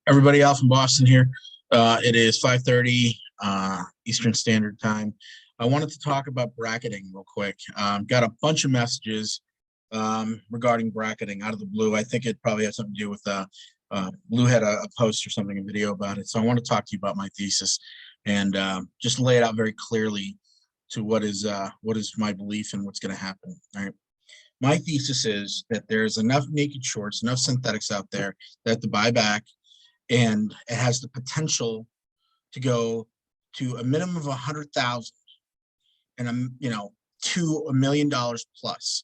Everybody out from Boston here. It is 5:30 Eastern Standard Time. I wanted to talk about bracketing real quick. Got a bunch of messages regarding bracketing out of the blue. I think it probably has something to do with Blue had a post or something, a video about it. So I want to talk to you about my thesis and just lay it out very clearly to what is my belief and what's going to happen. All right. My thesis is that there's enough naked shorts, enough synthetics out there that to buy back, and it has the potential to go to a minimum of 100,000 and to $1 million plus.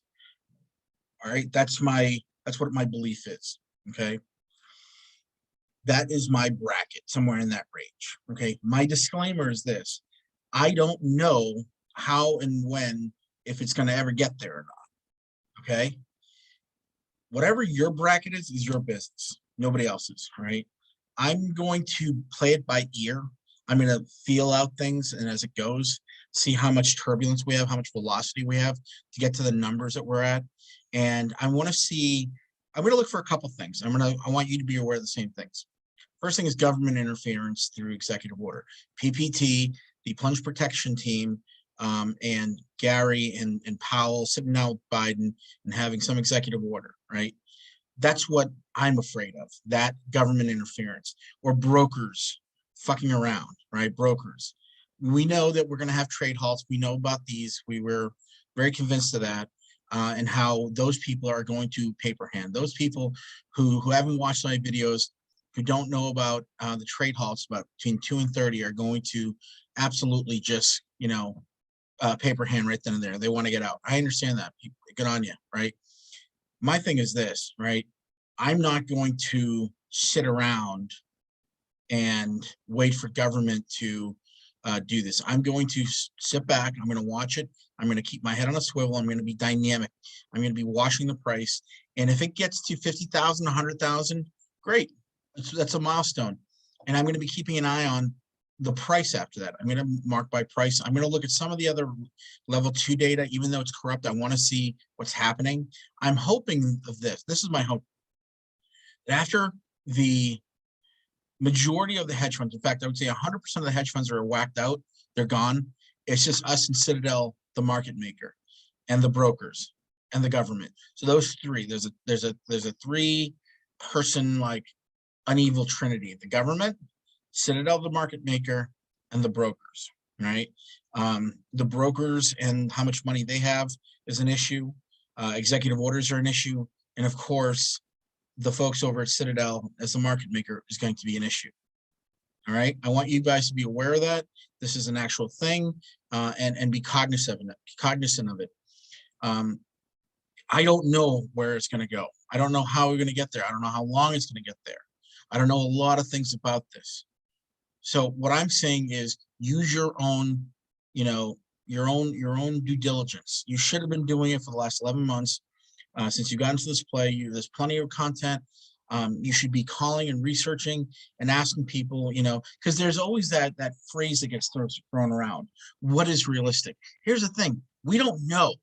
All right, that's what my belief is. Okay, that is my bracket, somewhere in that range. Okay, my disclaimer is this: I don't know how and when, if it's going to ever get there or not. Okay, whatever your bracket is your business, nobody else's. Right? I'm going to play it by ear. I'm going to feel out things, and as it goes, see how much turbulence we have, how much velocity we have to get to the numbers that we're at. And I want to see, I'm going to look for a couple things. I want you to be aware of the same things. First thing is government interference through executive order. PPT, the plunge protection team, and Gary and Powell sitting down with Biden and having some executive order, right? That's what I'm afraid of, that government interference, or brokers fucking around, right? Brokers. We know that we're going to have trade halts. We know about these. We were very convinced of that, and how those people are going to paper hand. Those people who haven't watched my videos, who don't know about the trade halts, about between 2 and 30, are going to absolutely just, paper hand right then and there. They want to get out. I understand that. Good on you, right? My thing is this, right? I'm not going to sit around and wait for government to do this. I'm going to sit back. I'm going to watch it. I'm going to keep my head on a swivel. I'm going to be dynamic. I'm going to be watching the price. And if it gets to 50,000, 100,000, great. That's a milestone. And I'm going to be keeping an eye on the price after that. I'm going to mark by price. I'm going to look at some of the other level 2 data, even though it's corrupt. I want to see what's happening. I'm hoping of this. This is my hope. After the majority of the hedge funds, in fact, I would say 100% of the hedge funds are whacked out. They're gone. It's just us and Citadel, the market maker, and the brokers, and the government. So those three, there's a 3-person like uneven trinity: the government, Citadel, the market maker, and the brokers. Right? The brokers and how much money they have is an issue. Executive orders are an issue, and of course, the folks over at Citadel as the market maker is going to be an issue. All right. I want you guys to be aware of that. This is an actual thing, and be cognizant of it. I don't know where it's going to go. I don't know how we're going to get there. I don't know how long it's going to get there. I don't know a lot of things about this. So what I'm saying is use your own, your own due diligence. You should have been doing it for the last 11 months. Since you got into this play, there's plenty of content. You should be calling and researching and asking people, because there's always that phrase that gets thrown around. What is realistic? Here's the thing. We don't know.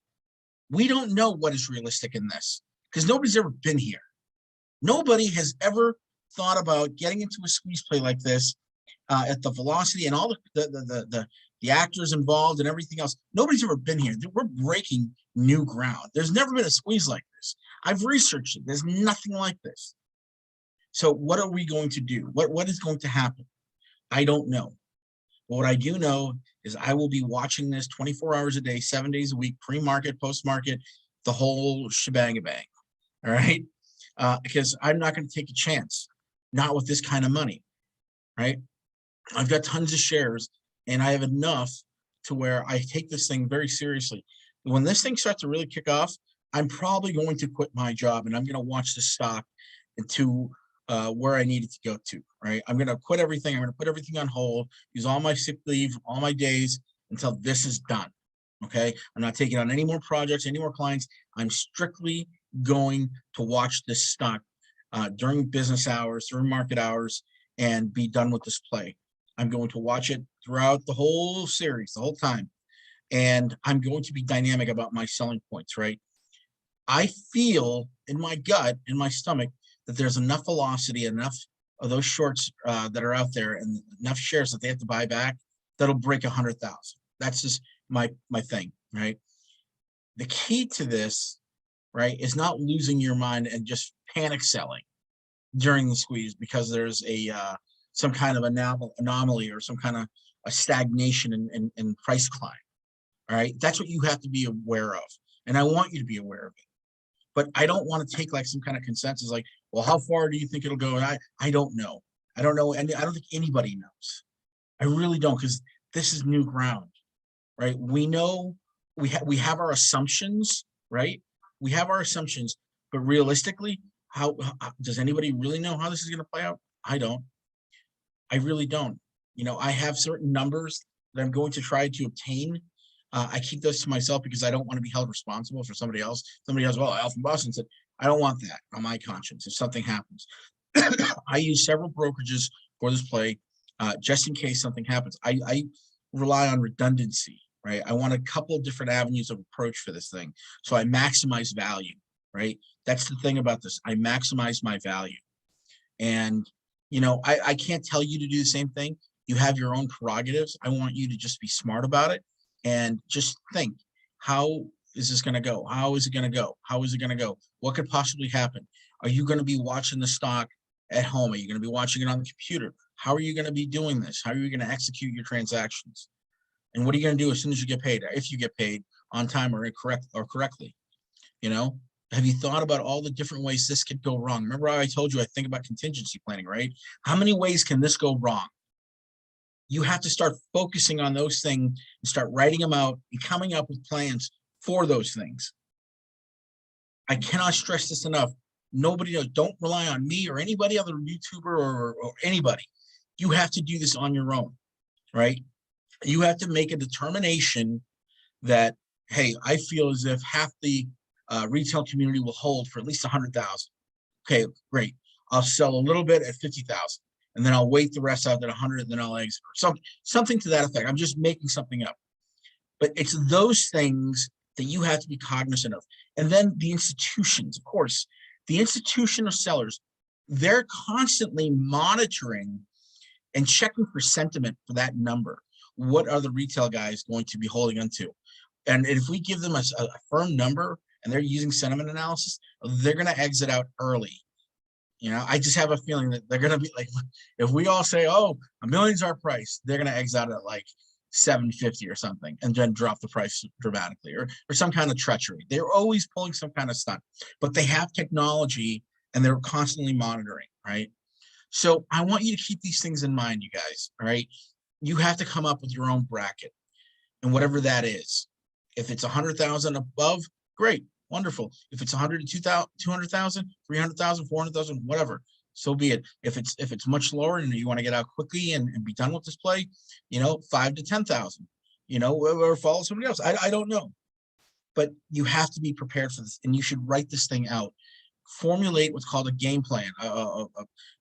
We don't know what is realistic in this, because nobody's ever been here. Nobody has ever thought about getting into a squeeze play like this at the velocity and all the actors involved and everything else. Nobody's ever been here. We're breaking new ground. There's never been a squeeze like this. I've researched it. There's nothing like this. So what are we going to do? What is going to happen? I don't know. But what I do know is I will be watching this 24 hours a day, 7 days a week, pre-market, post-market, the whole shebang-a-bang. All right? Because I'm not going to take a chance, not with this kind of money. Right? I've got tons of shares, and I have enough to where I take this thing very seriously. When this thing starts to really kick off, I'm probably going to quit my job, and I'm going to watch the stock into where I need it to go to, right? I'm going to quit everything. I'm going to put everything on hold, use all my sick leave, all my days until this is done, okay? I'm not taking on any more projects, any more clients. I'm strictly going to watch this stock during business hours, during market hours, and be done with this play. I'm going to watch it throughout the whole series, the whole time. And I'm going to be dynamic about my selling points, right? I feel in my gut, in my stomach, that there's enough velocity, enough of those shorts that are out there and enough shares that they have to buy back, that'll break 100,000. That's just my thing, right? The key to this, right, is not losing your mind and just panic selling during the squeeze because there's a some kind of anomaly or some kind of a stagnation in price climb. All right, that's what you have to be aware of, and I want you to be aware of it. But I don't want to take like some kind of consensus, like, well, how far do you think it'll go? And I don't know. I don't know, and I don't think anybody knows. I really don't, because this is new ground, right? We know we have our assumptions, right? We have our assumptions, but realistically, how does anybody really know how this is going to play out? I don't. I really don't. You know, I have certain numbers that I'm going to try to obtain. I keep those to myself because I don't want to be held responsible for somebody else. Somebody else, well, Al from Boston said, I don't want that on my conscience if something happens. I use several brokerages for this play just in case something happens. I rely on redundancy, right? I want a couple of different avenues of approach for this thing. So I maximize value, right? That's the thing about this. I maximize my value. And, you know, I can't tell you to do the same thing. You have your own prerogatives. I want you to just be smart about it and just think, how is this going to go? How is it going to go? How is it going to go? What could possibly happen? Are you going to be watching the stock at home? Are you going to be watching it on the computer? How are you going to be doing this? How are you going to execute your transactions? And what are you going to do as soon as you get paid, if you get paid on time or correctly? You know, have you thought about all the different ways this could go wrong? Remember how I told you I think about contingency planning, right? How many ways can this go wrong? You have to start focusing on those things and start writing them out and coming up with plans for those things. I cannot stress this enough. Nobody knows. Don't rely on me or anybody other YouTuber or anybody. You have to do this on your own, right? You have to make a determination that, hey, I feel as if half the retail community will hold for at least 100,000. Okay, great. I'll sell a little bit at 50,000. And then I'll wait the rest out at 100, and then I'll exit. Something to that effect. I'm just making something up. But it's those things that you have to be cognizant of. And then the institutions, of course, the institutional sellers, they're constantly monitoring and checking for sentiment for that number. What are the retail guys going to be holding onto? And if we give them a firm number and they're using sentiment analysis, they're going to exit out early. You know, I just have a feeling that they're going to be like, if we all say, oh, $1 million's our price, they're going to exit out at like 750 or something and then drop the price dramatically or some kind of treachery. They're always pulling some kind of stunt, but they have technology and they're constantly monitoring, right? So I want you to keep these things in mind, you guys, all right? You have to come up with your own bracket and whatever that is. If it's 100,000 above, great. Wonderful. If it's 100 to 200,000, 300,000, 400,000, whatever, so be it. If it's much lower and you want to get out quickly and be done with this play, you know, 5 to 10,000, you know, or follow somebody else. I don't know, but you have to be prepared for this, and you should write this thing out. Formulate what's called a game plan,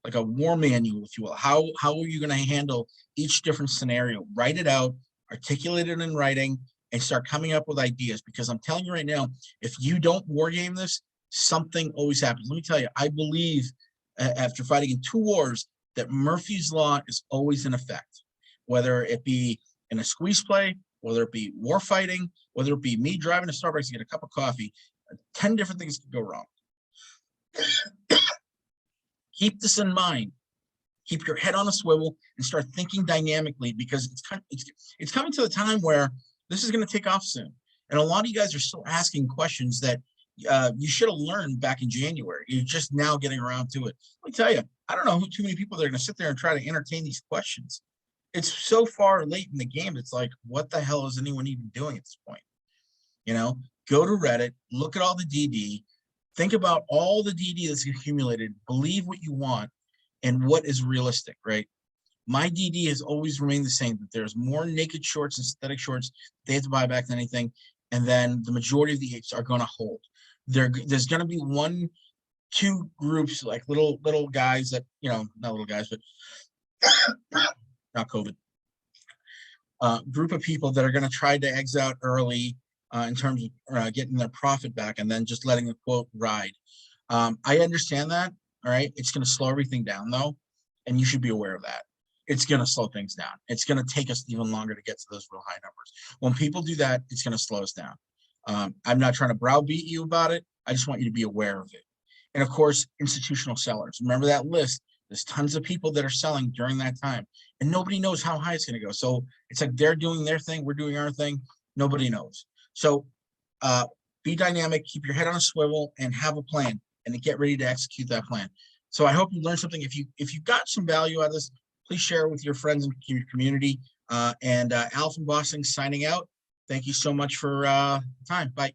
like a war manual, if you will. How are you going to handle each different scenario? Write it out, articulate it in writing, and start coming up with ideas, because I'm telling you right now, if you don't war game this, something always happens. Let me tell you, I believe after fighting in 2 wars that Murphy's Law is always in effect, whether it be in a squeeze play, whether it be war fighting, whether it be me driving to Starbucks to get a cup of coffee. 10 different things could go wrong. Keep this in mind. Keep your head on a swivel and start thinking dynamically, because it's coming to the time where this is going to take off soon. And a lot of you guys are still asking questions that you should have learned back in January. You're just now getting around to it. Let me tell you, I don't know too many people that are going to sit there and try to entertain these questions. It's so far late in the game. It's like, what the hell is anyone even doing at this point? You know, go to Reddit, look at all the DD, think about all the DD that's accumulated, believe what you want and what is realistic, right? My DD has always remained the same, that there's more naked shorts and synthetic shorts they have to buy back than anything. And then the majority of the apes are going to hold. There's going to be 1, 2 groups, like little guys that, you know, not little guys, but not COVID, group of people that are going to try to exit out early in terms of getting their profit back and then just letting the quote ride. I understand that. All right. It's going to slow everything down though. and you should be aware of that. It's going to slow things down. It's going to take us even longer to get to those real high numbers. When people do that, it's going to slow us down. I'm not trying to browbeat you about it. I just want you to be aware of it. And of course, institutional sellers. Remember that list. There's tons of people that are selling during that time, and nobody knows how high it's going to go. So it's like they're doing their thing, we're doing our thing. Nobody knows. So be dynamic, keep your head on a swivel, and have a plan, and to get ready to execute that plan. So I hope you learned something. If you got some value out of this, please share it with your friends and your community. And Al from Boston signing out. Thank you so much for time. Bye.